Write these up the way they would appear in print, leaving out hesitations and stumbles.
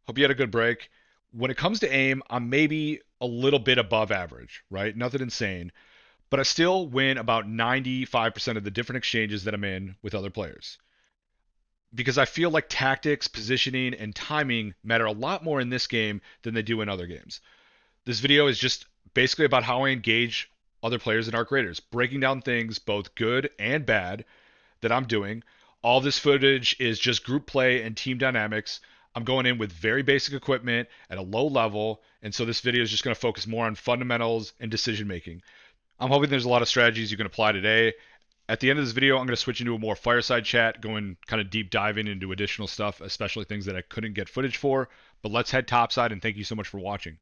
Hope you had a good break. When it comes to aim, I'm maybe a little bit above average, right? Nothing insane, but I still win about 95% of the different exchanges that I'm in with other players. Because I feel like tactics, positioning, and timing matter a lot more in this game than they do in other games. This video is just basically about how I engage other players and arc raiders, breaking down things both good and bad that I'm doing. All this footage is just group play and team dynamics. I'm going in with very basic equipment at a low level, and so this video is just going to focus more on fundamentals and decision making. I'm hoping there's a lot of strategies you can apply today. At the end of this video, I'm going to switch into a more fireside chat, going kind of deep diving into additional stuff, especially things that I couldn't get footage for. But let's head topside, and thank you so much for watching.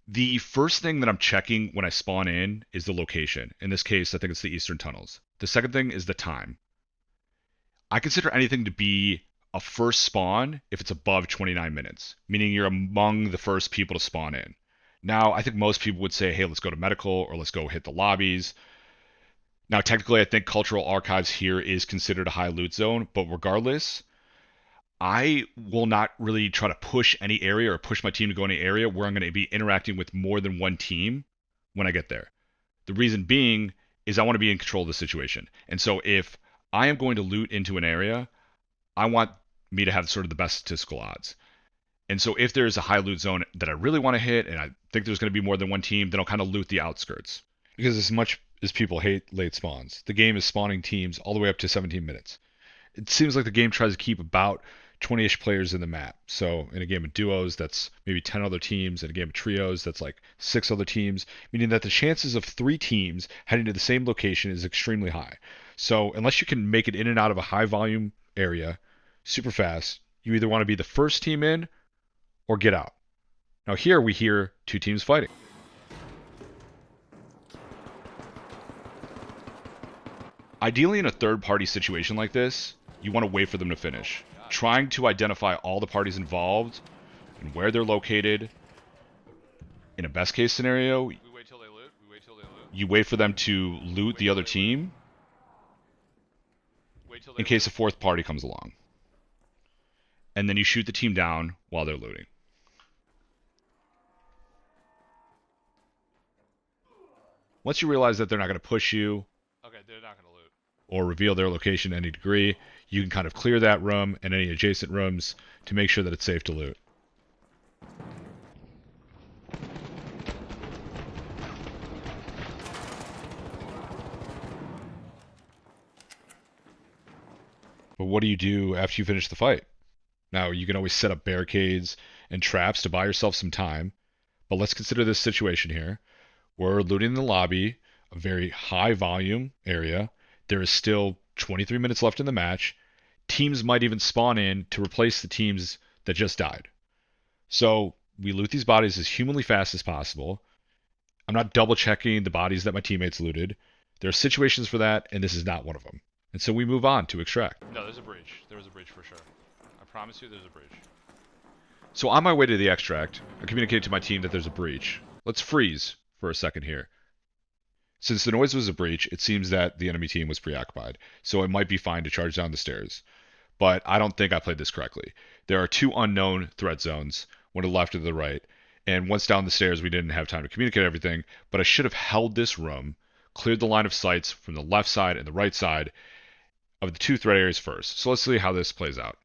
The first thing that I'm checking when I spawn in is the location. In this case, I think it's the eastern tunnels. The second thing is the time. I consider anything to be a first spawn if it's above 29 minutes, meaning you're among the first people to spawn in. Now, I think most people would say, hey, let's go to medical or let's go hit the lobbies. Now, technically, I think cultural archives here is considered a high loot zone, but regardless, I will not really try to push any area or push my team to go any area where I'm going to be interacting with more than one team when I get there. The reason being is I want to be in control of the situation. And so if I am going to loot into an area, I want me to have sort of the best statistical odds. And so if there's a high loot zone that I really want to hit and I think there's going to be more than one team, then I'll kind of loot the outskirts. Because as much as people hate late spawns, the game is spawning teams all the way up to 17 minutes. It seems like the game tries to keep about 20-ish players in the map. So in a game of duos, that's maybe 10 other teams. In a game of trios, that's like 6 other teams, meaning that the chances of 3 teams heading to the same location is extremely high. So unless you can make it in and out of a high volume area super fast, you either want to be the first team in or get out. Now here we hear 2 teams fighting. Ideally, in a third-party situation like this, you want to wait for them to finish. Trying to identify all the parties involved and where they're located. In a best-case scenario, We wait till they loot. We wait till they loot. you wait for them to loot the other team Wait till they in case a loot. fourth party comes along. And then you shoot the team down while they're looting. Once you realize that they're not going to push you Okay, they're not gonna loot. or reveal their location to any degree, you can kind of clear that room and any adjacent rooms to make sure that it's safe to loot. But what do you do after you finish the fight? Now, you can always set up barricades and traps to buy yourself some time, but let's consider this situation here. We're looting the lobby, a very high volume area. There is still 23 minutes left in the match. Teams might even spawn in to replace the teams that just died. So we loot these bodies as humanly fast as possible. I'm not double checking the bodies that my teammates looted. There are situations for that, and this is not one of them. And so we move on to extract. No, there's a breach. There was a breach for sure. I promise you, there's a breach. So on my way to the extract, I communicate to my team that there's a breach. Let's freeze for a second here. Since the noise was a breach, it seems that the enemy team was preoccupied, so it might be fine to charge down the stairs. But I don't think I played this correctly. There are 2 unknown threat zones, one to the left and to the right, and once down the stairs we didn't have time to communicate everything, but I should have held this room, cleared the line of sights from the left side and the right side of the 2 threat areas first. So let's see how this plays out.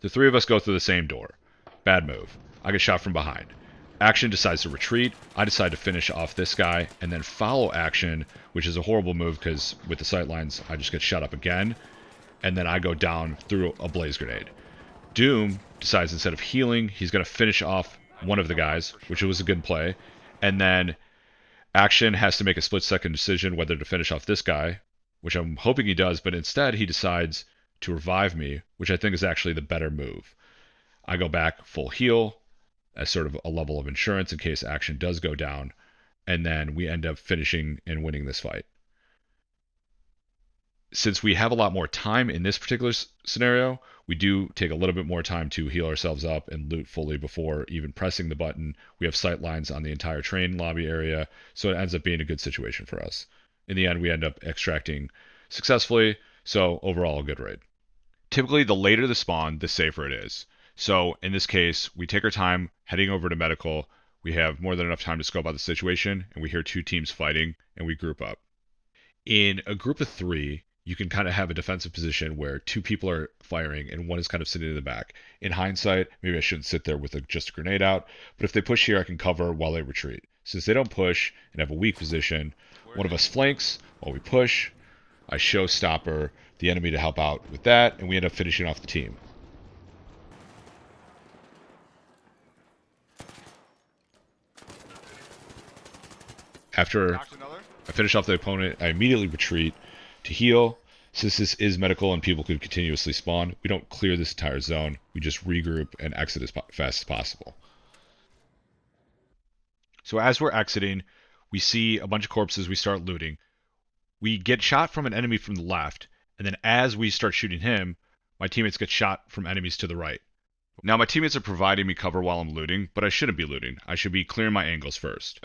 The 3 of us go through the same door. Bad move. I get shot from behind. Action decides to retreat. I decide to finish off this guy and then follow Action, which is a horrible move because with the sight lines I just get shot up again, and then I go down through a blaze grenade. Doom decides instead of healing, he's going to finish off one of the guys, which was a good play, and then Action has to make a split-second decision whether to finish off this guy, which I'm hoping he does, but instead he decides to revive me, which I think is actually the better move. I go back full heal as sort of a level of insurance in case Action does go down, and then we end up finishing and winning this fight. Since we have a lot more time in this particular scenario, we do take a little bit more time to heal ourselves up and loot fully before even pressing the button. We have sight lines on the entire train lobby area, so it ends up being a good situation for us. In the end, we end up extracting successfully, so overall a good raid. Typically, the later the spawn, the safer it is. So in this case, we take our time heading over to medical. We have more than enough time to scope out the situation, and we hear two teams fighting, and we group up. In a group of three, you can kind of have a defensive position where two people are firing and one is kind of sitting in the back. In hindsight, maybe I shouldn't sit there with just a grenade out, but if they push here, I can cover while they retreat. Since they don't push and have a weak position, Where one is of he? us flanks while we push. I show stopper the enemy to help out with that, and we end up finishing off the team. After Knocked another. I finish off the opponent, I immediately retreat to heal. Since this is medical and people could continuously spawn, we don't clear this entire zone. We just regroup and exit as fast as possible. So as we're exiting, we see a bunch of corpses. We start looting. We get shot from an enemy from the left, and then as we start shooting him, my teammates get shot from enemies to the right. Now my teammates are providing me cover while I'm looting, but I shouldn't be looting. I should be clearing my angles first.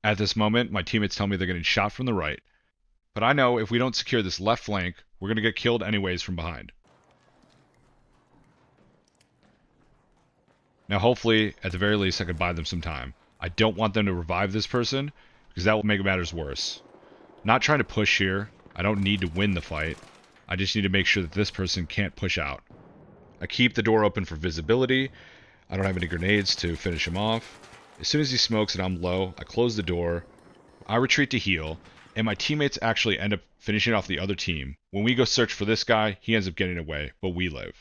At this moment, my teammates tell me they're getting shot from the right. But I know if we don't secure this left flank, we're going to get killed anyways from behind. Now hopefully, at the very least, I could buy them some time. I don't want them to revive this person, because that will make matters worse. Not trying to push here. I don't need to win the fight. I just need to make sure that this person can't push out. I keep the door open for visibility. I don't have any grenades to finish him off. As soon as he smokes and I'm low, I close the door, I retreat to heal, and my teammates actually end up finishing off the other team. When we go search for this guy, he ends up getting away, but we live.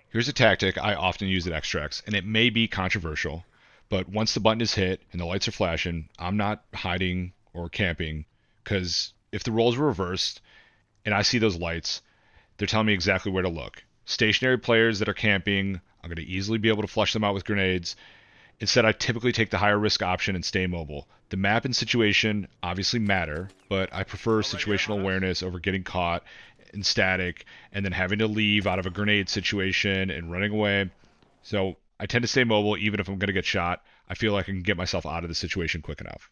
Here's a tactic I often use at extracts, and it may be controversial, but once the button is hit and the lights are flashing, I'm not hiding or camping, because if the roles were reversed and I see those lights, they're telling me exactly where to look. Stationary players that are camping, I'm going to easily be able to flush them out with grenades. Instead, I typically take the higher risk option and stay mobile. The map and situation obviously matter, but I prefer situational awareness over getting caught and static and then having to leave out of a grenade situation and running away. So I tend to stay mobile even if I'm going to get shot. I feel like I can get myself out of the situation quick enough.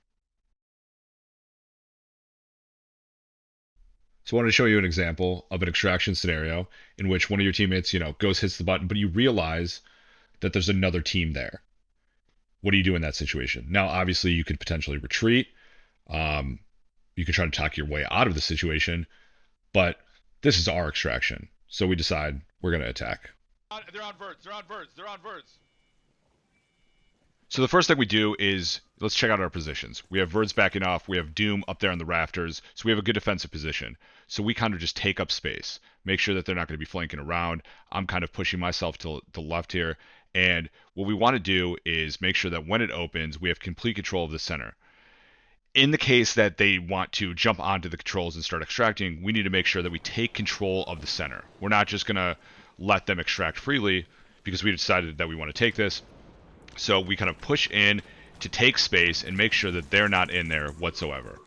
So I wanted to show you an example of an extraction scenario in which one of your teammates, goes, hits the button, but you realize that there's another team there. What do you do in that situation? Now, obviously, you could potentially retreat. You could try to talk your way out of the situation, but this is our extraction. So we decide we're going to attack. They're on verts. They're on verts. They're on verts. So the first thing we do is let's check out our positions. We have Verds backing off. We have Doom up there on the rafters. So we have a good defensive position. So we kind of just take up space, make sure that they're not going to be flanking around. I'm kind of pushing myself to the left here. And what we want to do is make sure that when it opens, we have complete control of the center. In the case that they want to jump onto the controls and start extracting, we need to make sure that we take control of the center. We're not just going to let them extract freely because we decided that we want to take this. So we kind of push in to take space and make sure that they're not in there whatsoever.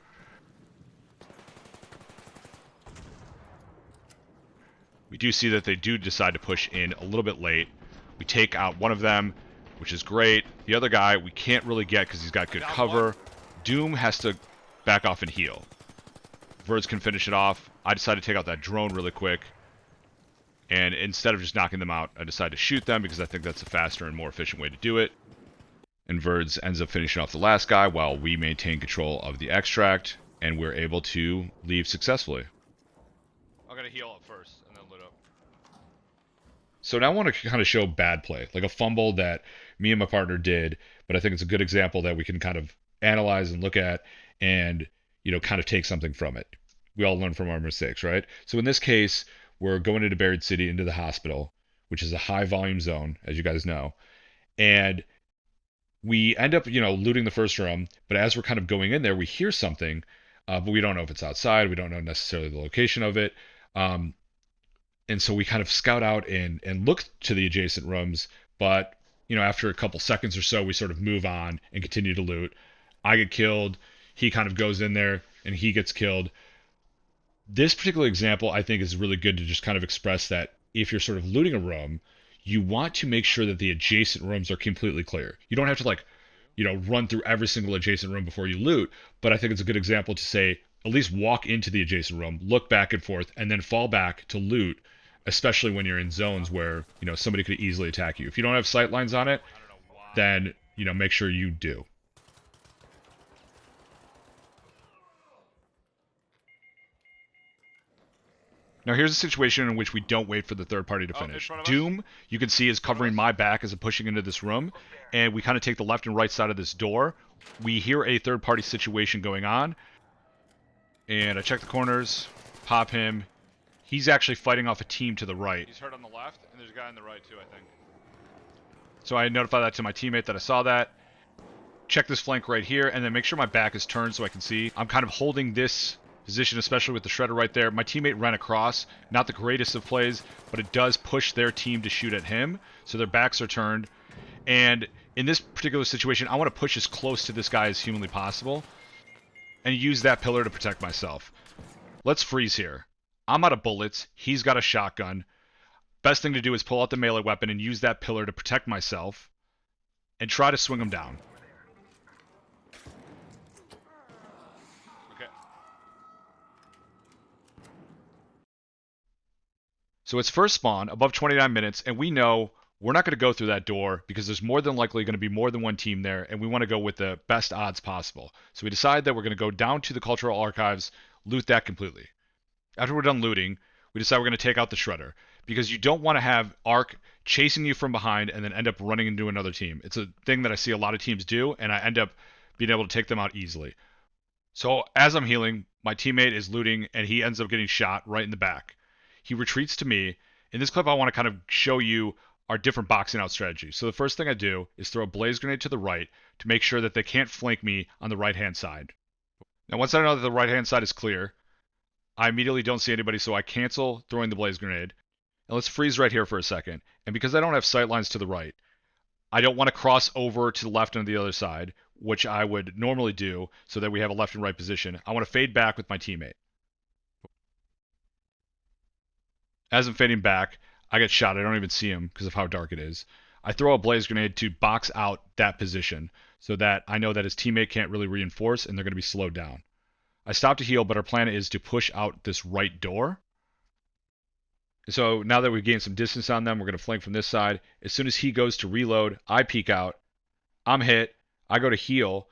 We do see that they do decide to push in a little bit late. We take out one of them, which is great. The other guy we can't really get because he's got good cover. Doom has to back off and heal. Verds can finish it off. I decide to take out that drone really quick. And instead of just knocking them out, I decide to shoot them because I think that's a faster and more efficient way to do it. And Verds ends up finishing off the last guy while we maintain control of the extract, and we're able to leave successfully. I'm gonna heal up first and then loot up. So now I want to kind of show bad play, like a fumble that me and my partner did, but I think it's a good example that we can kind of analyze and look at and, kind of take something from it. We all learn from our mistakes, right? So in this case, we're going into Buried City, into the hospital, which is a high volume zone, as you guys know. And we end up, looting the first room, but as we're kind of going in there, we hear something, but we don't know if it's outside. We don't know necessarily the location of it. And so we kind of scout out and look to the adjacent rooms, but, after a couple seconds or so, we sort of move on and continue to loot. I get killed. He kind of goes in there and he gets killed. This particular example, I think, is really good to just kind of express that if you're sort of looting a room, you want to make sure that the adjacent rooms are completely clear. You don't have to run through every single adjacent room before you loot, but I think it's a good example to say, at least walk into the adjacent room, look back and forth, and then fall back to loot, especially when you're in zones where, somebody could easily attack you. If you don't have sight lines on it, I don't know why. then, make sure you do. Now here's a situation in which we don't wait for the third party to Oh, in finish. front of us? Doom, you can see, is covering my back as I'm pushing into this room, and we kind of take the left and right side of this door. We hear a third party situation going on, and I check the corners, pop him. He's actually fighting off a team to the right. He's hurt on the left, and there's a guy on the right too, I think. So I notify that to my teammate that I saw that. Check this flank right here, and then make sure my back is turned so I can see. I'm kind of holding this position, especially with the shredder right there. My teammate ran across. Not the greatest of plays, but it does push their team to shoot at him, so their backs are turned. And in this particular situation, I want to push as close to this guy as humanly possible and use that pillar to protect myself. Let's freeze here. I'm out of bullets. He's got a shotgun. Best thing to do is pull out the melee weapon and use that pillar to protect myself and try to swing him down. Okay. So it's first spawn, above 29 minutes, and we know we're not going to go through that door because there's more than likely going to be more than one team there, and we want to go with the best odds possible. So we decide that we're going to go down to the cultural archives, loot that completely. After we're done looting, we decide we're going to take out the shredder because you don't want to have Ark chasing you from behind and then end up running into another team. It's a thing that I see a lot of teams do, and I end up being able to take them out easily. So as I'm healing, my teammate is looting, and he ends up getting shot right in the back. He retreats to me. In this clip, I want to kind of show you our different boxing out strategies. So the first thing I do is throw a blaze grenade to the right to make sure that they can't flank me on the right-hand side. Now, once I know that the right-hand side is clear, I immediately don't see anybody, so I cancel throwing the blaze grenade. And let's freeze right here for a second. And because I don't have sight lines to the right, I don't want to cross over to the left and the other side, which I would normally do so that we have a left and right position. I want to fade back with my teammate. As I'm fading back, I get shot. I don't even see him because of how dark it is. I throw a blaze grenade to box out that position so that I know that his teammate can't really reinforce and they're going to be slowed down. I stop to heal, but our plan is to push out this right door. So now that we've gained some distance on them, we're going to flank from this side. As soon as he goes to reload, I peek out. I'm hit. I go to heal.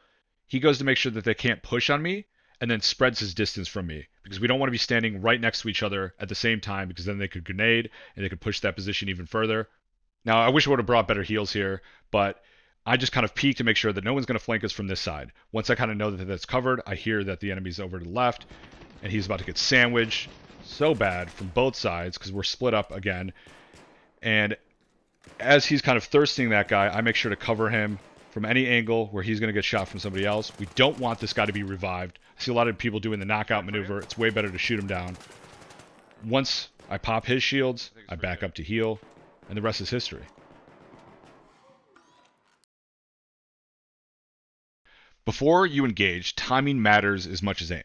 He goes to make sure that they can't push on me and then spreads his distance from me because we don't want to be standing right next to each other at the same time because then they could grenade and they could push that position even further. Now, I wish I would have brought better heals here, but I just kind of peek to make sure that no one's going to flank us from this side. Once I kind of know that that's covered, I hear that the enemy's over to the left, and he's about to get sandwiched so bad from both sides because we're split up again. And as he's kind of thirsting that guy, I make sure to cover him from any angle where he's going to get shot from somebody else. We don't want this guy to be revived. I see a lot of people doing the knockout maneuver. It's way better to shoot him down. Once I pop his shields, I back up to heal, and the rest is history. Before you engage, timing matters as much as aim.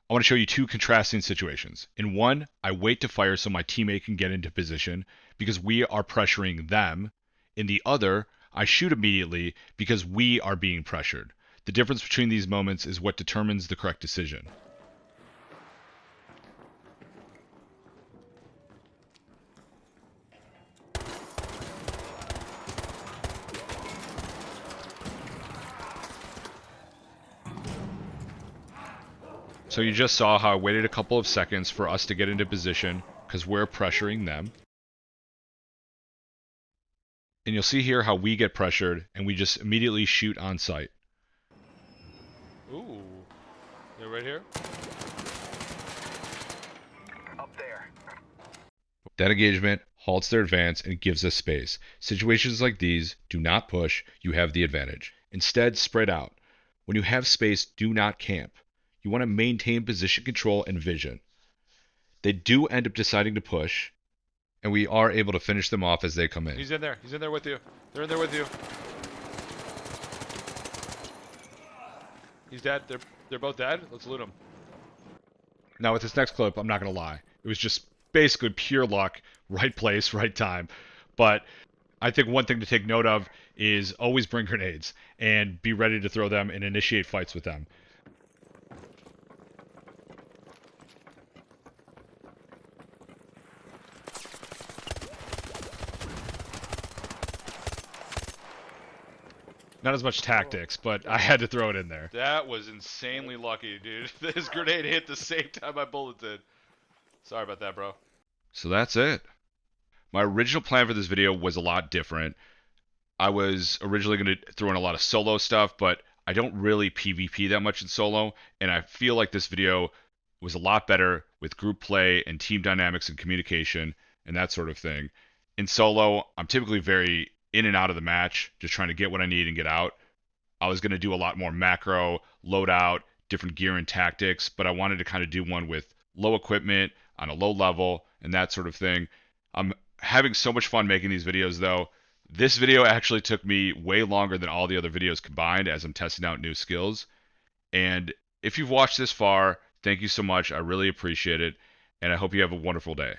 I want to show you two contrasting situations. In one, I wait to fire so my teammate can get into position because we are pressuring them. In the other, I shoot immediately because we are being pressured. The difference between these moments is what determines the correct decision. So you just saw how I waited a couple of seconds for us to get into position because we're pressuring them. And you'll see here how we get pressured and we just immediately shoot on sight. Ooh. They're right here? Up there. That engagement halts their advance and gives us space. Situations like these, do not push, you have the advantage. Instead, spread out. When you have space, do not camp. You want to maintain position control and vision. They do end up deciding to push, and we are able to finish them off as they come in. He's in there. He's in there with you. They're in there with you. He's dead. They're both dead. Let's loot him. Now with this next clip, I'm not going to lie. It was just basically pure luck, right place, right time. But I think one thing to take note of is always bring grenades and be ready to throw them and initiate fights with them. Not as much Oh, tactics, but I had to throw it in there. that was insanely lucky, dude. This grenade hit the same time my bullet did. Sorry about that, bro. So that's it. My original plan for this video was a lot different. I was originally going to throw in a lot of solo stuff, but I don't really PvP that much in solo, and I feel like this video was a lot better with group play and team dynamics and communication and that sort of thing. In solo, I'm typically very in and out of the match, just trying to get what I need and get out. I was going to do a lot more macro, loadout, different gear and tactics, but I wanted to kind of do one with low equipment on a low level and that sort of thing. I'm having so much fun making these videos though. This video actually took me way longer than all the other videos combined as I'm testing out new skills. And if you've watched this far, thank you so much. I really appreciate it. And I hope you have a wonderful day.